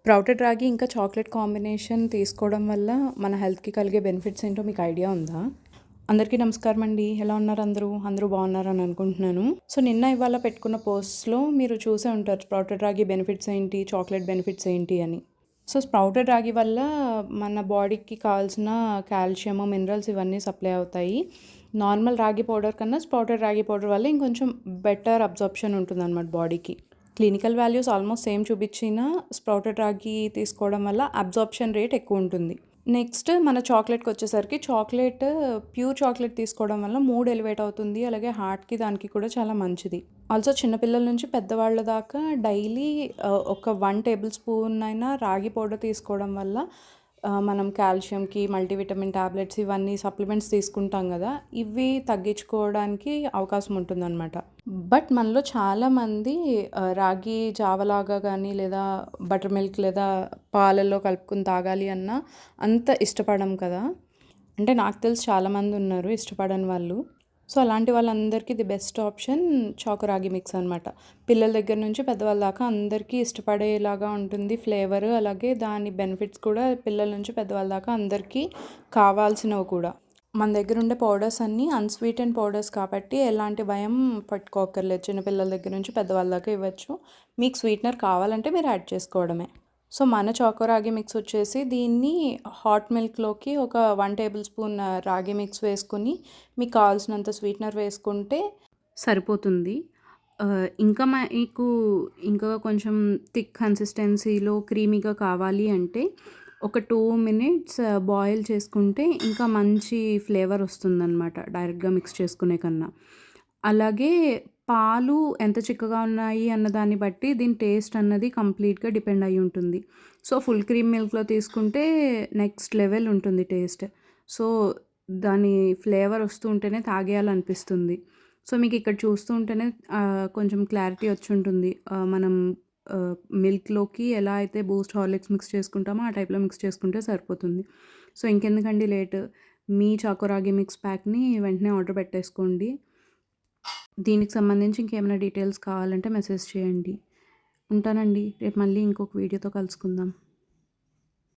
Sprouted రాగి ఇంకా chocolate combination తీసుకోవడం వల్ల మన హెల్త్‌కి కలిగే బెనిఫిట్స్ ఏంటో మీకు ఐడియా ఉందా? అందరికీ నమస్కారం అండి. ఎలా ఉన్నారు అందరూ? అందరూ బాగున్నారని అనుకుంటున్నాను. సో, నిన్న ఇవాళ పెట్టుకున్న పోస్ట్స్‌లో మీరు చూసే ఉంటారు స్ప్రౌటెడ్ రాగి బెనిఫిట్స్ ఏంటి? చాక్లెట్ బెనిఫిట్స్ ఏంటి అని. సో, స్ప్రౌటెడ్ రాగి వల్ల మన బాడీకి కావాల్సిన కాల్షియం, మినరల్స్ ఇవన్నీ సప్లై అవుతాయి. నార్మల్ రాగి పౌడర్ కన్నా స్ప్రౌటెడ్ రాగి పౌడర్ వల్ల ఇంకొంచెం బెటర్ అబ్జార్ప్షన్ ఉంటుందన్నమాట బాడీకి. క్లినికల్ వాల్యూస్ ఆల్మోస్ట్ సేమ్ చూపించినా స్ప్రౌటెడ్ రాగి తీసుకోవడం వల్ల అబ్జార్ప్షన్ రేట్ ఎక్కువ ఉంటుంది. నెక్స్ట్ మన చాక్లెట్కి వచ్చేసరికి ప్యూర్ చాక్లెట్ తీసుకోవడం వల్ల మూడ్ ఎలివేట్ అవుతుంది. అలాగే హార్ట్కి దానికి కూడా చాలా మంచిది. ఆల్సో చిన్నపిల్లల నుంచి పెద్దవాళ్ళ దాకా డైలీ ఒక 1 టేబుల్ స్పూన్ అయినా రాగి పౌడర్ తీసుకోవడం వల్ల మనం కాల్షియంకి మల్టీవిటమిన్ టాబ్లెట్స్ ఇవన్నీ సప్లిమెంట్స్ తీసుకుంటాం కదా, ఇవి తగ్గించుకోవడానికి అవకాశం ఉంటుందన్నమాట. బట్ మనలో చాలామంది రాగి జావలాగా కానీ లేదా బటర్ మిల్క్ లేదా పాలల్లో కలుపుకుని తాగాలి అన్నా అంత ఇష్టపడం కదా. అంటే నాకు తెలిసి చాలామంది ఉన్నారు ఇష్టపడని వాళ్ళు. సో, అలాంటి వాళ్ళందరికీ ది బెస్ట్ ఆప్షన్ చాకో రాగి మిక్స్ అనమాట. పిల్లల దగ్గర నుంచి పెద్దవాళ్ళ దాకా అందరికీ ఇష్టపడేలాగా ఉంటుంది ఫ్లేవర్. అలాగే దాని బెనిఫిట్స్ కూడా పిల్లల నుంచి పెద్దవాళ్ళ దాకా అందరికీ కావాల్సినవి కూడా. మన దగ్గర ఉండే పౌడర్స్ అన్నీ అన్స్వీటెన్ పౌడర్స్ కాబట్టి ఎలాంటి భయం పట్టుకోక్కర్లేదు. చిన్నపిల్లల దగ్గర నుంచి పెద్దవాళ్ళ దాకా ఇవ్వచ్చు. మీకు స్వీట్నర్ కావాలంటే మీరు యాడ్ చేసుకోవడమే. సో, మన చాకో రాగి మిక్స్ వచ్చేసి దీన్ని హాట్ మిల్క్‌లోకి ఒక 1 టేబుల్ స్పూన్ రాగి మిక్స్ వేసుకొని మీకు కావాల్సినంత స్వీట్నర్ వేసుకుంటే సరిపోతుంది. ఇంకా మీకు ఇంకా కొంచెం థిక్ కన్సిస్టెన్సీలో క్రీమీగా కావాలి అంటే ఒక 2 మినిట్స్ బాయిల్ చేసుకుంటే ఇంకా మంచి ఫ్లేవర్ వస్తుందన్నమాట డైరెక్ట్‌గా మిక్స్ చేసుకునే కన్నా. అలాగే పాలు ఎంత చిక్కగా ఉన్నాయి అన్న దాన్ని బట్టి దీని టేస్ట్ అన్నది కంప్లీట్‌గా డిపెండ్ అయ్యి ఉంటుంది. సో, ఫుల్ క్రీమ్ మిల్క్‌లో తీసుకుంటే నెక్స్ట్ లెవెల్ ఉంటుంది టేస్ట్. సో, దాని ఫ్లేవర్ వస్తూ ఉంటేనే తాగేయాలనిపిస్తుంది. సో, మీకు ఇక్కడ చూస్తూ ఉంటేనే కొంచెం క్లారిటీ వచ్చి ఉంటుంది. మనం మిల్క్‌లోకి ఎలా అయితే బూస్ట్, హార్లిక్స్ మిక్స్ చేసుకుంటామో ఆ టైప్‌లో మిక్స్ చేసుకుంటే సరిపోతుంది. సో, ఇంకెందుకండి లేట్, మీ చాకో రాగి మిక్స్ ప్యాక్‌ని వెంటనే ఆర్డర్ పెట్టేసుకోండి. దీనికి సంబంధించి ఇంకేమైనా డీటెయిల్స్ కావాలంటే మెసేజ్ చేయండి. ఉంటానండి. రేపు మళ్ళీ ఇంకొక వీడియోతో కలుసుకుందాం.